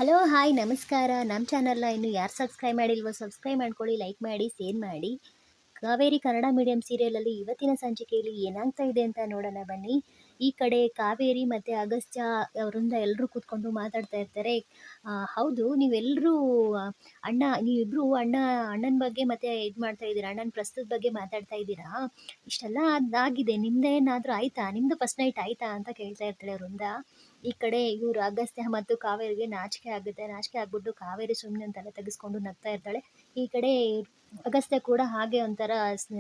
Hello hi ನಮಸ್ಕಾರ. ನಮ್ಮ ಚಾನಲ್ನ ಇನ್ನು ಯಾರು ಸಬ್ಸ್ಕ್ರೈಬ್ ಮಾಡಿಲ್ವೋ ಸಬ್ಸ್ಕ್ರೈಬ್ ಮಾಡ್ಕೊಳ್ಳಿ, ಲೈಕ್ ಮಾಡಿ, ಶೇರ್ ಮಾಡಿ. ಕಾವೇರಿ ಕನ್ನಡ ಮೀಡಿಯಂ ಸೀರಿಯಲಲ್ಲಿ ಇವತ್ತಿನ ಸಂಚಿಕೆಯಲ್ಲಿ ಏನಾಗ್ತಾ ಇದೆ ಅಂತ ನೋಡೋಣ ಬನ್ನಿ. ಈ ಕಡೆ ಕಾವೇರಿ ಮತ್ತು ಅಗಸ್ತ್ಯ ಅವರಿಂದ ಎಲ್ಲರೂ ಕೂತ್ಕೊಂಡು ಮಾತಾಡ್ತಾ ಇರ್ತಾರೆ. ಹೌದು, ನೀವೆಲ್ಲರೂ ನೀವಿಬ್ಬರು ಅಣ್ಣನ ಬಗ್ಗೆ ಮತ್ತೆ ಇದು ಮಾಡ್ತಾ ಇದ್ದೀರಾ, ಅಣ್ಣನ ಪ್ರಸ್ತುತ ಬಗ್ಗೆ ಮಾತಾಡ್ತಾ ಇದ್ದೀರಾ. ಇಷ್ಟೆಲ್ಲ ಅದಾಗಿದೆ, ನಿಮ್ದೇನಾದರೂ ಆಯಿತಾ, ನಿಮ್ಮದು ಫಸ್ಟ್ ನೈಟ್ ಆಯಿತಾ ಅಂತ ಕೇಳ್ತಾ ಇರ್ತಾಳೆ ವೃಂದ. ಈ ಕಡೆ ಇವರು ಅಗಸ್ತ್ಯ ಮತ್ತು ಕಾವೇರಿಗೆ ನಾಚಿಕೆ ಆಗುತ್ತೆ. ನಾಚಿಕೆ ಆಗ್ಬಿಟ್ಟು ಕಾವೇರಿ ಸುಮ್ಮನೆ ತಲೆ ತೆಗೆಸ್ಕೊಂಡು ನಗ್ತಾ ಇರ್ತಾಳೆ. ಈ ಕಡೆ ಅಗಸ್ತ್ಯ ಕೂಡ ಹಾಗೆ ಒಂಥರ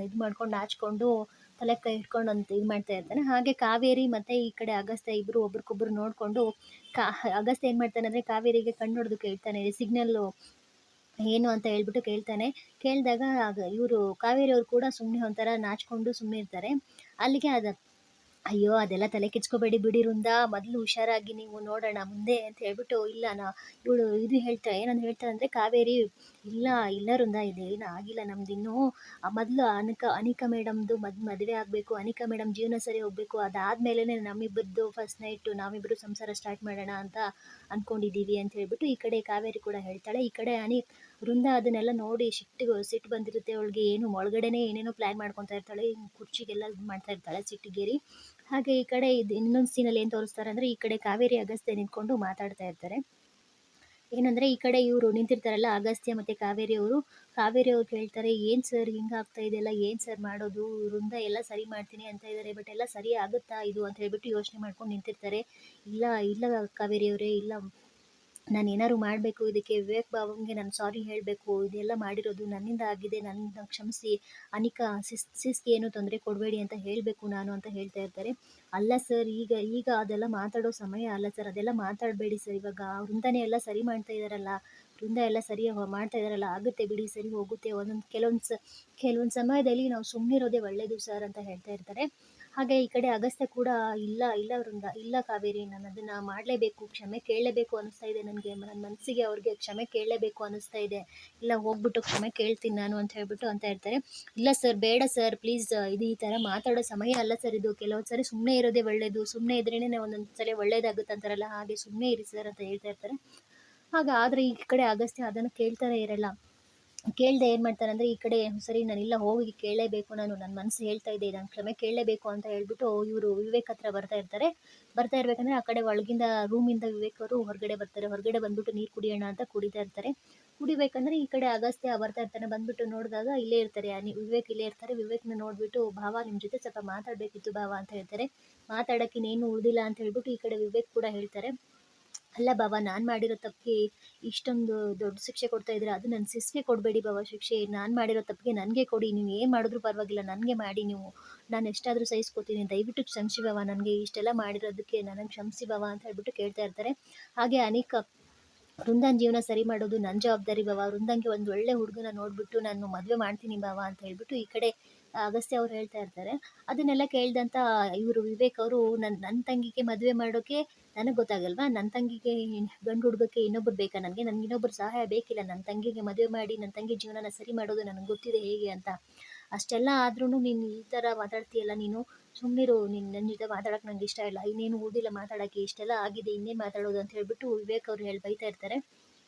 ಇದು ಮಾಡ್ಕೊಂಡು ನಾಚ್ಕೊಂಡು ತಲೆ ಕೈ ಇಟ್ಕೊಂಡು ಅಂತ ಇದು ಮಾಡ್ತಾ ಇರ್ತಾನೆ. ಹಾಗೆ ಕಾವೇರಿ ಮತ್ತು ಈ ಕಡೆ ಅಗಸ್ತ್ಯ ಇಬ್ಬರು ಒಬ್ರಿಗೊಬ್ರು ನೋಡಿಕೊಂಡು ಅಗಸ್ತ್ಯ ಏನು ಮಾಡ್ತಾನೆ ಅಂದರೆ ಕಾವೇರಿಗೆ ಕಣ್ಣು ಹೊಡೆದು ಕೇಳ್ತಾನೆ, ಸಿಗ್ನಲ್ಲು ಏನು ಅಂತ ಹೇಳ್ಬಿಟ್ಟು ಕೇಳ್ತಾನೆ. ಕೇಳಿದಾಗ ಇವರು ಕಾವೇರಿ ಅವರು ಕೂಡ ಸುಮ್ಮನೆ ಒಂಥರ ನಾಚ್ಕೊಂಡು ಸುಮ್ಮನೆ ಇರ್ತಾರೆ. ಅಲ್ಲಿಗೆ ಅಯ್ಯೋ ಅದೆಲ್ಲ ತಲೆ ಕೆಡ್ಸ್ಕೊಬೇಡಿ ಬಿಡಿ ವೃಂದ, ಮೊದಲು ಹುಷಾರಾಗಿ ನೀವು ನೋಡೋಣ ಮುಂದೆ ಅಂತ ಹೇಳ್ಬಿಟ್ಟು, ಇಲ್ಲ ಇವಳು ಇದು ಹೇಳ್ತಾಳೆ, ಏನಂತ ಹೇಳ್ತಾಳೆ ಅಂದರೆ ಕಾವೇರಿ, ಇಲ್ಲ ಇಲ್ಲ ವೃಂದ, ಇದೇನು ಆಗಿಲ್ಲ ನಮ್ದಿನ್ನೂ, ಮೊದಲು ಅನಿಕಾ ಮೇಡಮ್ದು ಮದುವೆ ಆಗಬೇಕು, ಅನಿಕಾ ಮೇಡಮ್ ಜೀವನ ಸರಿ ಹೋಗಬೇಕು, ಅದಾದಮೇಲೆ ನಮ್ಮಿಬ್ಬರದ್ದು ಫಸ್ಟ್ ನೈಟು, ನಾವಿಬ್ಬರು ಸಂಸಾರ ಸ್ಟಾರ್ಟ್ ಮಾಡೋಣ ಅಂತ ಅಂದ್ಕೊಂಡಿದ್ದೀವಿ ಅಂತ ಹೇಳ್ಬಿಟ್ಟು ಈ ಕಡೆ ಕಾವೇರಿ ಕೂಡ ಹೇಳ್ತಾಳೆ. ಈ ಕಡೆ ವೃಂದ ಅದನ್ನೆಲ್ಲ ನೋಡಿ ಸಿಟ್ಟು ಬಂದಿರುತ್ತೆ ಅವಳಿಗೆ. ಏನು ಒಳಗಡೆನೇ ಏನೇನೋ ಪ್ಲ್ಯಾನ್ ಮಾಡ್ಕೊತಾ ಇರ್ತಾಳೆ, ಕುರ್ಚಿಗೆಲ್ಲ ಇದು ಮಾಡ್ತಾ ಇರ್ತಾಳೆ ಸಿಟ್ಟಿಗೇರಿ. ಹಾಗೆ ಈ ಕಡೆ ಇನ್ನೊಂದು ಸೀನಲ್ಲಿ ಏನು ತೋರಿಸ್ತಾರೆ ಅಂದರೆ, ಈ ಕಡೆ ಕಾವೇರಿ ಅಗಸ್ತ್ಯ ನಿಂತ್ಕೊಂಡು ಮಾತಾಡ್ತಾ ಇರ್ತಾರೆ. ಏನಂದರೆ ಈ ಕಡೆ ಇವರು ನಿಂತಿರ್ತಾರಲ್ಲ ಅಗಸ್ತ್ಯ ಮತ್ತು ಕಾವೇರಿ ಅವ್ರು ಕೇಳ್ತಾರೆ, ಏನು ಸರ್ ಹಿಂಗಾಗ್ತಾ ಇದೆಯಲ್ಲ, ಏನು ಸರ್ ಮಾಡೋದು, ವೃಂದ ಎಲ್ಲ ಸರಿ ಮಾಡ್ತೀನಿ ಅಂತ ಇದ್ದಾರೆ, ಬಟ್ ಎಲ್ಲ ಸರಿ ಆಗುತ್ತಾ ಇದು ಅಂತ ಹೇಳ್ಬಿಟ್ಟು ಯೋಚನೆ ಮಾಡ್ಕೊಂಡು ನಿಂತಿರ್ತಾರೆ. ಇಲ್ಲ ಇಲ್ಲ ಕಾವೇರಿ ಅವರೇ, ಇಲ್ಲ ನಾನು ಏನಾದ್ರು ಮಾಡಬೇಕು, ಇದಕ್ಕೆ ವಿವೇಕ್ ಬಾಬುಂಗೆ ನಾನು ಸಾರಿ ಹೇಳಬೇಕು, ಇದೆಲ್ಲ ಮಾಡಿರೋದು ನನ್ನಿಂದ ಆಗಿದೆ, ನನ್ನ ಕ್ಷಮಿಸಿ, ಅನಿಕಾ ಸಿಸ್ಗೆ ಏನೂ ತೊಂದರೆ ಕೊಡಬೇಡಿ ಅಂತ ಹೇಳಬೇಕು ನಾನು ಅಂತ ಹೇಳ್ತಾ ಇರ್ತಾರೆ. ಅಲ್ಲ ಸರ್, ಈಗ ಅದೆಲ್ಲ ಮಾತಾಡೋ ಸಮಯ ಅಲ್ಲ ಸರ್, ಅದೆಲ್ಲ ಮಾತಾಡಬೇಡಿ ಸರ್, ಇವಾಗ ವೃಂದನೇ ಎಲ್ಲ ಸರಿ ಮಾಡ್ತಾ ಇದ್ದಾರಲ್ಲ, ವೃಂದ ಎಲ್ಲ ಸರಿ ಮಾಡ್ತಾ ಇದ್ದಾರಲ್ಲ, ಆಗುತ್ತೆ ಬಿಡಿ, ಸರಿ ಹೋಗುತ್ತೆ, ಕೆಲವೊಂದು ಸಮಯದಲ್ಲಿ ನಾವು ಸುಮ್ಮನಿರೋದೇ ಒಳ್ಳೆಯದು ಸರ್ ಅಂತ ಹೇಳ್ತಾ ಇರ್ತಾರೆ. ಹಾಗೆ ಈ ಕಡೆ ಅಗಸ್ತ್ಯ ಕೂಡ, ಇಲ್ಲ ವೃಂದ, ಇಲ್ಲ ಕಾವೇರಿ, ನಾನು ಅದನ್ನು ಮಾಡಲೇಬೇಕು, ಕ್ಷಮೆ ಕೇಳಲೇಬೇಕು ಅನ್ನಿಸ್ತಾ ಇದೆ ನನಗೆ, ನನ್ನ ಮನಸ್ಸಿಗೆ ಅವ್ರಿಗೆ ಕ್ಷಮೆ ಕೇಳಲೇಬೇಕು ಅನ್ನಿಸ್ತಾ ಇದೆ, ಇಲ್ಲ ಹೋಗ್ಬಿಟ್ಟು ಕ್ಷಮೆ ಕೇಳ್ತೀನಿ ನಾನು ಅಂತ ಹೇಳ್ಬಿಟ್ಟು ಅಂತ ಇರ್ತಾರೆ. ಇಲ್ಲ ಸರ್, ಬೇಡ ಸರ್, ಪ್ಲೀಸ್, ಇದು ಈ ಥರ ಮಾತಾಡೋ ಸಮಯ ಅಲ್ಲ ಸರ್ ಇದು, ಕೆಲವೊಂದು ಸರಿ ಸುಮ್ಮನೆ ಇರೋದೇ ಒಳ್ಳೆಯದು, ಸುಮ್ಮನೆ ಇದ್ರೇ ಒಂದೊಂದು ಸಲ ಒಳ್ಳೇದಾಗುತ್ತೆ ಅಂತಾರಲ್ಲ, ಹಾಗೆ ಸುಮ್ಮನೆ ಇರಿ ಸರ್ ಅಂತ ಹೇಳ್ತಾ ಇರ್ತಾರೆ. ಆದರೆ ಈ ಕಡೆ ಅಗಸ್ತ್ಯ ಅದನ್ನು ಕೇಳ್ತಾನೆ ಇರಲ್ಲ. ಕೇಳದೆ ಏನು ಮಾಡ್ತಾನೆ ಅಂದರೆ, ಈ ಕಡೆ ಸರಿ ನಾನಿಲ್ಲ, ಹೋಗಿ ಕೇಳಲೇಬೇಕು, ನನ್ನ ಮನಸ್ಸು ಹೇಳ್ತಾ ಇದೆ, ನಾನು ಕ್ಷಮೆ ಕೇಳಲೇಬೇಕು ಅಂತ ಹೇಳ್ಬಿಟ್ಟು ಇವರು ವಿವೇಕ್ ಹತ್ರ ಬರ್ತಾ ಇರ್ಬೇಕಂದ್ರೆ ಆ ಕಡೆ ಒಳಗಿಂದ ರೂಮಿಂದ ವಿವೇಕ್ ಅವರು ಹೊರಗಡೆ ಬಂದ್ಬಿಟ್ಟು ನೀರು ಕುಡಿಯೋಣ ಅಂತ ಕುಡಿತಾ ಇರ್ತಾರೆ. ಕುಡಿಬೇಕಂದ್ರೆ ಈ ಕಡೆ ಅಗಸ್ತ್ಯ ಬರ್ತಾ ಇರ್ತಾನೆ. ಬಂದ್ಬಿಟ್ಟು ನೋಡಿದಾಗ ಇಲ್ಲೇ ಇರ್ತಾರೆ, ವಿವೇಕ್ ಇಲ್ಲೇ ಇರ್ತಾರೆ. ವಿವೇಕ್ನ ನೋಡಿಬಿಟ್ಟು, ಭಾವ ನಿಮ್ಮ ಜೊತೆ ಸ್ವಲ್ಪ ಮಾತಾಡಬೇಕಿತ್ತು ಭಾವ ಅಂತ ಹೇಳ್ತಾರೆ. ಮಾತಾಡೋಕ್ಕೆ ಇನ್ನೇನು ಉಳಿದಿಲ್ಲ ಅಂತ ಹೇಳ್ಬಿಟ್ಟು ಈ ಕಡೆ ವಿವೇಕ್ ಕೂಡ ಹೇಳ್ತಾರೆ. ಅಲ್ಲ ಬಾವ, ನಾನು ಮಾಡಿರೋ ತಪ್ಪಿಗೆ ಇಷ್ಟೊಂದು ದೊಡ್ಡ ಶಿಕ್ಷೆ ಕೊಡ್ತಾ ಇದ್ದೀರಾ, ಅದು ನನ್ನ ಸಿಸ್ಗೆ ಕೊಡಬೇಡಿ ಬಾವ ಶಿಕ್ಷೆ, ನಾನು ಮಾಡಿರೋ ತಪ್ಪಿಗೆ ನನಗೆ ಕೊಡಿ, ನೀವು ಏನು ಮಾಡಿದ್ರೂ ಪರವಾಗಿಲ್ಲ, ನನಗೆ ಮಾಡಿ ನೀವು, ನಾನು ಎಷ್ಟಾದರೂ ಸಹಿಸ್ಕೋತೀನಿ, ದಯವಿಟ್ಟು ಕ್ಷಮಿಸಿ ಬಾವ, ನನಗೆ ಇಷ್ಟೆಲ್ಲ ಮಾಡಿರೋದಕ್ಕೆ ನನಗೆ ಕ್ಷಮಿಸಿ ಬಾವ ಅಂತ ಹೇಳ್ಬಿಟ್ಟು ಕೇಳ್ತಾ ಇರ್ತಾರೆ. ಹಾಗೆ ಅನೇಕ ವೃಂದನ್ ಜೀವನ ಸರಿ ಮಾಡೋದು ನನ್ನ ಜವಾಬ್ದಾರಿ ಬಾವ, ವೃಂದಂಗೆ ಒಂದು ಒಳ್ಳೆ ಹುಡುಗನ ನೋಡಿಬಿಟ್ಟು ನಾನು ಮದುವೆ ಮಾಡ್ತೀನಿ ಬಾವ ಅಂತ ಹೇಳ್ಬಿಟ್ಟು ಈ ಕಡೆ ಅಗಸ್ತ್ಯ ಅವ್ರು ಹೇಳ್ತಾ ಇರ್ತಾರೆ. ಅದನ್ನೆಲ್ಲ ಕೇಳಿದಂಥ ಇವರು ವಿವೇಕ್ ಅವರು, ನನ್ನ ತಂಗಿಗೆ ಮದುವೆ ಮಾಡೋಕ್ಕೆ ನನಗೆ ಗೊತ್ತಾಗಲ್ವಾ, ನನ್ನ ತಂಗಿಗೆ ಗಂಡು ಹುಡುಗಕ್ಕೆ ಇನ್ನೊಬ್ರು ಬೇಕಾ, ನನಗೆ ಇನ್ನೊಬ್ಬರು ಸಹಾಯ ಬೇಕಿಲ್ಲ, ನನ್ನ ತಂಗಿಗೆ ಮದುವೆ ಮಾಡಿ ನನ್ನ ತಂಗಿ ಜೀವನನ ಸರಿ ಮಾಡೋದು ನನಗೆ ಗೊತ್ತಿದೆ ಹೇಗೆ ಅಂತ. ಅಷ್ಟೆಲ್ಲ ಆದ್ರೂ ನೀನು ಈ ಥರ ಮಾತಾಡ್ತೀಯಲ್ಲ, ನೀನು ಸುಮ್ಮನಿರು, ನನ್ನ ಜೊತೆ ಮಾತಾಡೋಕೆ ನಂಗೆ ಇಷ್ಟ ಇಲ್ಲ, ಇನ್ನೇನು ಉಳಿದಿಲ್ಲ ಮಾತಾಡೋಕ್ಕೆ, ಇಷ್ಟೆಲ್ಲ ಆಗಿದೆ, ಇನ್ನೇನು ಮಾತಾಡೋದು ಅಂತ ಹೇಳ್ಬಿಟ್ಟು ವಿವೇಕ್ ಅವರು ಬೈತಾ ಇರ್ತಾರೆ.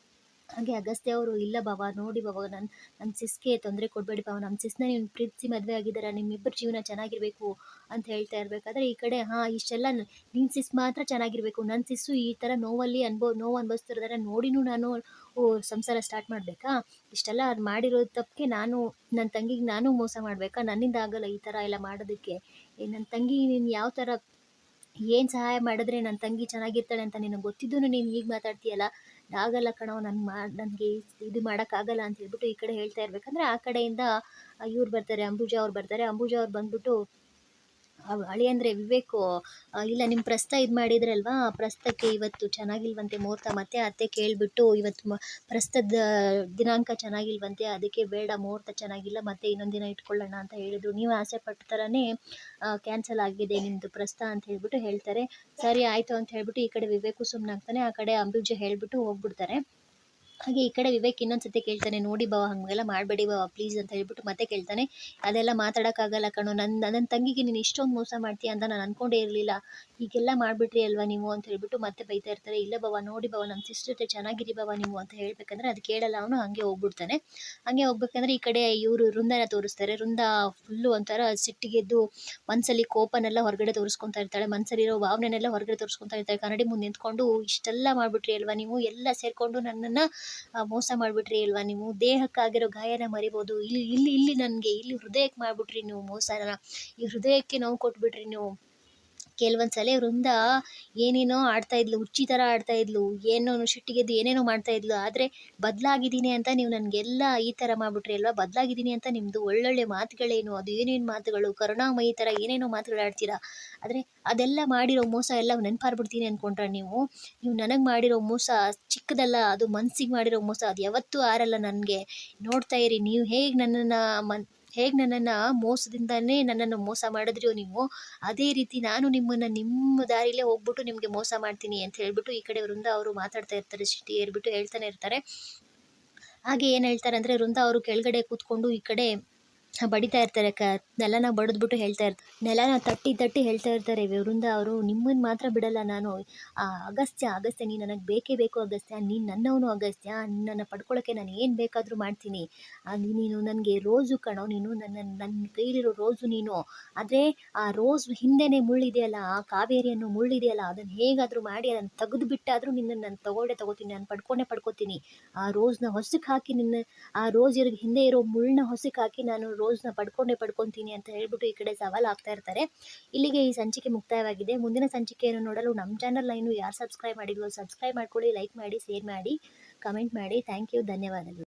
ಹಾಗೆ ಅಗಸ್ತ್ಯ ಅವರು, ಇಲ್ಲ ಬಾವ, ನೋಡಿ ಬಾವ, ನನ್ನ ಸಿಸ್ಗೆ ತೊಂದರೆ ಕೊಡಬೇಡಿ ಬಾವ, ನಮ್ಮ ಸಿಸ್ನ ನೀವು ಪ್ರೀತಿಸಿ ಮದುವೆ ಆಗಿದ್ದೀರಾ, ನಿಮ್ಮಿಬ್ಬರ ಜೀವನ ಚೆನ್ನಾಗಿರಬೇಕು ಅಂತ ಹೇಳ್ತಾ ಇರಬೇಕಾದ್ರೆ ಈ ಕಡೆ ಇಷ್ಟೆಲ್ಲ ನಿನ್ನ ಸಿಸ್ ಮಾತ್ರ ಚೆನ್ನಾಗಿರಬೇಕು, ನನ್ನ ಸಿಸ್ಸು ಈ ಥರ ನೋವು ಅನುಭವಿಸ್ತಿರ್ತಾರೆ ನೋಡಿನೂ ನಾನು ಸಂಸಾರ ಸ್ಟಾರ್ಟ್ ಮಾಡಬೇಕಾ, ಇಷ್ಟೆಲ್ಲ ಮಾಡಿರೋ ತಪ್ಪಿಗೆ ನನ್ನ ತಂಗಿಗೆ ನಾನು ಮೋಸ ಮಾಡಬೇಕಾ, ನನ್ನಿಂದ ಆಗಲ್ಲ ಈ ಥರ ಎಲ್ಲ ಮಾಡೋದಕ್ಕೆ, ನನ್ನ ತಂಗಿ ನೀನು ಯಾವ ಥರ ಏನು ಸಹಾಯ ಮಾಡಿದ್ರೆ ನನ್ನ ತಂಗಿ ಚೆನ್ನಾಗಿರ್ತಾಳೆ ಅಂತ ನಿನಗೆ ಗೊತ್ತಿದ್ದೂ ನೀನು ಹೀಗೆ ಮಾತಾಡ್ತೀಯಲ್ಲ, ಆಗಲ್ಲ ಕಣೋ, ನನಗೆ ಇದು ಮಾಡೋಕ್ಕಾಗಲ್ಲ ಅಂತ ಹೇಳ್ಬಿಟ್ಟು ಈ ಕಡೆ ಹೇಳ್ತಾ ಇರ್ಬೇಕಂದ್ರೆ ಆ ಕಡೆಯಿಂದ ಇವ್ರು ಬರ್ತಾರೆ, ಅಂಬುಜಾ ಅವ್ರು ಬಂದ್ಬಿಟ್ಟು, ಅಳಿಯಂದ್ರೆ ವಿವೇಕು, ಇಲ್ಲ ನಿಮ್ಮ ಪ್ರಸ್ತ ಇದು ಮಾಡಿದ್ರಲ್ವಾ, ಪ್ರಸ್ತಕ್ಕೆ ಇವತ್ತು ಚೆನ್ನಾಗಿಲ್ವಂತೆ ಮುಹೂರ್ತ, ಮತ್ತೆ ಅತ್ತೆ ಕೇಳಿಬಿಟ್ಟು ಇವತ್ತು ಪ್ರಸ್ತದ ದಿನಾಂಕ ಚೆನ್ನಾಗಿಲ್ವಂತೆ, ಅದಕ್ಕೆ ಬೇಡ, ಮುಹೂರ್ತ ಚೆನ್ನಾಗಿಲ್ಲ, ಮತ್ತೆ ಇನ್ನೊಂದು ದಿನ ಇಟ್ಕೊಳ್ಳೋಣ ಅಂತ ಹೇಳಿದ್ರು, ನೀವು ಆಸೆ ಪಟ್ಟ ಥರನೇ ಕ್ಯಾನ್ಸಲ್ ಆಗಿದೆ ನಿಮ್ಮದು ಪ್ರಸ್ತ ಅಂತ ಹೇಳ್ಬಿಟ್ಟು ಹೇಳ್ತಾರೆ. ಸರಿ ಆಯಿತು ಅಂತ ಹೇಳ್ಬಿಟ್ಟು ಈ ಕಡೆ ವಿವೇಕು ಸುಮ್ಮನಾಗ್ತಾನೆ, ಆ ಕಡೆ ಅಂಬುಜಾ ಹೇಳ್ಬಿಟ್ಟು ಹೋಗ್ಬಿಡ್ತಾರೆ. ಹಾಗೆ ಈ ಕಡೆ ವಿವೇಕ್ ಇನ್ನೊಂದ್ಸತಿ ಕೇಳ್ತಾನೆ, ನೋಡಿ ಬಾವ ಹಂಗೆಲ್ಲ ಮಾಡಬೇಡಿ ಬಾವ ಪ್ಲೀಸ್ ಅಂತ ಹೇಳ್ಬಿಟ್ಟು ಮತ್ತೆ ಕೇಳ್ತಾನೆ, ಅದೆಲ್ಲ ಮಾತಾಡೋಕ್ಕಾಗಲ್ಲ ಕಣೋ, ನನ್ನ ತಂಗಿಗೆ ನೀನು ಇಷ್ಟೊಂದು ಮೋಸ ಮಾಡ್ತೀಯ ಅಂತ ನಾನು ಅನ್ಕೊಂಡೇ ಇರಲಿಲ್ಲ, ಹೀಗೆಲ್ಲ ಮಾಡಿಬಿಟ್ರಿ ಅಲ್ವಾ ನೀವು ಅಂತ ಹೇಳ್ಬಿಟ್ಟು ಮತ್ತೆ ಬೈತಾ ಇರ್ತಾರೆ. ಇಲ್ಲ ಬಾವ ನೋಡಿ ಬಾವ ನಮ್ಮ ಸಿಸ್ಟರ್ ಜೊತೆ ಚೆನ್ನಾಗಿರಿ ಬಾವ ನೀವು ಅಂತ ಹೇಳ್ಬೇಕಂದ್ರೆ ಅದು ಕೇಳಲ್ಲ ಅವನು, ಹಂಗೆ ಹೋಗ್ಬಿಡ್ತಾನೆ. ಹಂಗೆ ಹೋಗ್ಬೇಕಂದ್ರೆ ಈ ಕಡೆ ಇವರು ವೃಂದನ ತೋರಿಸ್ತಾರೆ. ವೃಂದ ಫುಲ್ಲು ಒಂಥರ ಸಿಟ್ಟಿಗೆದ್ದು ಮನ್ಸಲ್ಲಿ ಕೋಪನೆಲ್ಲ ಹೊರಗಡೆ ತೋರಿಸ್ಕೊತಾ ಇರ್ತಾಳೆ, ಮನ್ಸಲ್ಲಿರೋ ಭಾವನೆನೆಲ್ಲ ಹೊರಗಡೆ ತೋರಿಸ್ಕೊತಾ ಇರ್ತಾಳೆ. ಕನ್ನಡಿ ಮುಂದೆ ನಿಂತ್ಕೊಂಡು ಇಷ್ಟೆಲ್ಲ ಮಾಡಿಬಿಟ್ರಿ ಅಲ್ವಾ ನೀವು, ಎಲ್ಲ ಸೇರಿಕೊಂಡು ನನ್ನನ್ನು ಮೋಸ ಮಾಡಿಬಿಟ್ರಿ ಅಲ್ವಾ ನೀವು, ದೇಹಕ್ಕಾಗಿರೋ ಗಾಯನ ಮರಿಬೋದು, ಇಲ್ಲಿ ಇಲ್ಲಿ ಇಲ್ಲಿ ನನಗೆ ಇಲ್ಲಿ ಹೃದಯಕ್ಕೆ ಮಾಡಿಬಿಟ್ರಿ ನೀವು ಮೋಸನ, ಈ ಹೃದಯಕ್ಕೆ ನೋವು ಕೊಟ್ಬಿಟ್ರಿ ನೀವು. ಕೆಲವೊಂದ್ಸಲ ವೃಂದ ಏನೇನೋ ಆಡ್ತಾ ಇದ್ಲು, ಹುಚ್ಚಿ ಥರ ಆಡ್ತಾ ಇದ್ಲು, ಏನೋ ಸಿಟ್ಟಿಗೆದ್ದು ಏನೇನೋ ಮಾಡ್ತಾ ಇದ್ಲು. ಆದರೆ ಬದಲಾಗಿದ್ದೀನಿ ಅಂತ ನೀವು ನನಗೆಲ್ಲ ಈ ಥರ ಮಾಡಿಬಿಟ್ರಿ ಅಲ್ವಾ, ಬದಲಾಗಿದ್ದೀನಿ ಅಂತ ನಿಮ್ಮದು ಒಳ್ಳೊಳ್ಳೆ ಮಾತುಗಳೇನು, ಅದು ಏನೇನು ಮಾತುಗಳು, ಕರುಣಾಮಯಿ ಥರ ಏನೇನೋ ಮಾತುಗಳು ಆಡ್ತೀರಾ. ಆದರೆ ಅದೆಲ್ಲ ಮಾಡಿರೋ ಮೋಸ ಎಲ್ಲ ನೆನಪಾರ್ಬಿಡ್ತೀನಿ ಅಂದ್ಕೊಂಡ್ರೆ ನೀವು ನನಗೆ ಮಾಡಿರೋ ಮೋಸ ಚಿಕ್ಕದಲ್ಲ, ಅದು ಮನ್ಸಿಗೆ ಮಾಡಿರೋ ಮೋಸ, ಅದು ಯಾವತ್ತೂ ಆರಲ್ಲ ನನಗೆ. ನೋಡ್ತಾ ಇರಿ ನೀವು ಹೇಗೆ ನನ್ನನ್ನು ಮೋಸದಿಂದನೇ ನನ್ನನ್ನು ಮೋಸ ಮಾಡಿದ್ರಿಯೋ ನೀವು, ಅದೇ ರೀತಿ ನಾನು ನಿಮ್ಮನ್ನು ನಿಮ್ಮ ದಾರಿಲೇ ಹೋಗ್ಬಿಟ್ಟು ನಿಮಗೆ ಮೋಸ ಮಾಡ್ತೀನಿ ಅಂತ ಹೇಳ್ಬಿಟ್ಟು ಈ ಕಡೆ ವೃಂದ ಅವರು ಮಾತಾಡ್ತಾ ಇರ್ತಾರೆ. ಸಿಟ್ಟಿ ಏರ್ಬಿಟ್ಟು ಹೇಳ್ತಾನೆ ಇರ್ತಾರೆ. ಹಾಗೆ ಏನು ಹೇಳ್ತಾರೆ ಅಂದರೆ, ವೃಂದ ಅವರು ಕೆಳಗಡೆ ಕೂತ್ಕೊಂಡು ಈ ಕಡೆ ಬಡಿತಾ ಇರ್ತಾರೆ, ನೆಲನ ಬಡಿದ್ಬಿಟ್ಟು ಹೇಳ್ತಾ ಇರ್ತಾರೆ, ನೆಲನ ತಟ್ಟಿ ತಟ್ಟಿ ಹೇಳ್ತಾ ಇರ್ತಾರೆ ವೃಂದ ಅವರು, ನಿಮ್ಮನ್ನು ಮಾತ್ರ ಬಿಡಲ್ಲ ನಾನು. ಅಗಸ್ತ್ಯ ನೀನು ನನಗೆ ಬೇಕೇ ಬೇಕು ಅಗಸ್ತ್ಯ, ನೀನು ನನ್ನವನು ಅಗಸ್ತ್ಯ, ನಿನ್ನನ್ನು ಪಡ್ಕೊಳ್ಳೋಕ್ಕೆ ನಾನು ಏನು ಬೇಕಾದರೂ ಮಾಡ್ತೀನಿ. ನೀನು ನನಗೆ ರೋಸು ಕಣೋ, ನೀನು ನನ್ನ ಕೈಲಿರೋ ರೋಸು ನೀನು. ಆದರೆ ಆ ರೋಸ್ ಹಿಂದೆನೇ ಮುಳ್ಳಿದೆಯಲ್ಲ, ಆ ಕಾವೇರಿ ಅನ್ನೋ ಮುಳ್ಳಿದೆಯಲ್ಲ, ಅದನ್ನು ಹೇಗಾದರೂ ಮಾಡಿ ಅದನ್ನು ತೆಗೆದು ಬಿಟ್ಟಾದರೂ ನಿನ್ನನ್ನು ನಾನು ತಗೋತೀನಿ, ನಾನು ಪಡ್ಕೋತೀನಿ. ಆ ರೋಸ್ನ ಹೊಸಕ್ಕೆ ಹಾಕಿ ಆ ರೋಸ್ ಹಿಂದೆ ಇರೋ ಮುಳ್ಳನ್ನ ಹೊಸಕ್ಕೆ ಹಾಕಿ ನಾನು ರೋಸ್ನ ಪಡ್ಕೊತೀನಿ ಅಂತ ಹೇಳ್ಬಿಟ್ಟು ಈ ಕಡೆ ಸವಾಲು ಆಗ್ತಾ ಇರ್ತಾರೆ. ಇಲ್ಲಿಗೆ ಈ ಸಂಚಿಕೆ ಮುಕ್ತಾಯವಾಗಿದೆ. ಮುಂದಿನ ಸಂಚಿಕೆಯನ್ನು ನೋಡಲು ನಮ್ಮ ಚಾನಲ್ನ ಇನ್ನೂ ಯಾರು ಸಬ್ಸ್ಕ್ರೈಬ್ ಮಾಡಿಲ್ವೋ ಸಬ್ಸ್ಕ್ರೈಬ್ ಮಾಡ್ಕೊಳ್ಳಿ, ಲೈಕ್ ಮಾಡಿ, ಶೇರ್ ಮಾಡಿ, ಕಮೆಂಟ್ ಮಾಡಿ. ಥ್ಯಾಂಕ್ ಯು, ಧನ್ಯವಾದಗಳು.